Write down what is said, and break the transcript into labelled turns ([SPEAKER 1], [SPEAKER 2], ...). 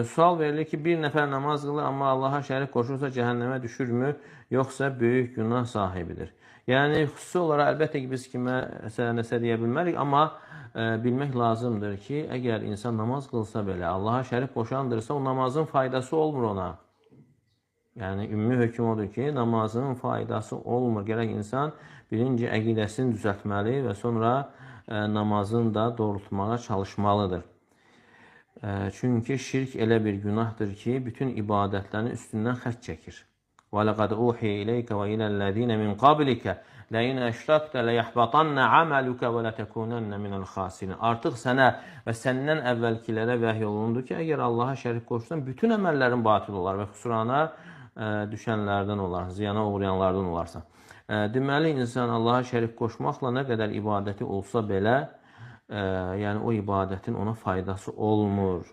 [SPEAKER 1] Sual verilir ki, bir nəfər namaz qılır, amma Allaha şərik qoşursa cəhənnəmə düşürmü, yoxsa böyük günah sahibidir? Yəni, xüsusi olaraq əlbəttə ki, biz kimə nəsə deyə bilmərik, amma bilmək lazımdır ki, əgər insan namaz qılsa belə, Allaha şərik qoşandırsa, o namazın faydası olmur ona. Yəni, ümumi hökm odur ki, namazın faydası olmur. Gərək insan birinci əqidəsini düzəltməli və sonra namazını da doğrultmağa çalışmalıdır. Çünki şirk elə bir günahdır ki, bütün ibadətlərin üstündən xətt çəkir. وَلَقَدْ أُوحِيَ إِلَيْكَ وَإِلَى الَّذِينَ مِنْ قَبْلِكَ لَئِنْ أَشْرَكْتَ لَيَحْبَطَنَّ عَمَلُكَ وَلَتَكُونَنَّ مِنَ الْخَاسِرِينَ. Artıq sənə və səndən əvvəlkilərə vəhy olundu ki, əgər Allaha şərik qoşsan, bütün əməllərin batil olar və xüsurana düşənlərdən olar, ziyana uğrayanlardan olarsan. Deməli, insan Allaha şərik qoşmaqla nə qədər ibadəti olsa belə, yəni o ibadətin ona faydası olmur.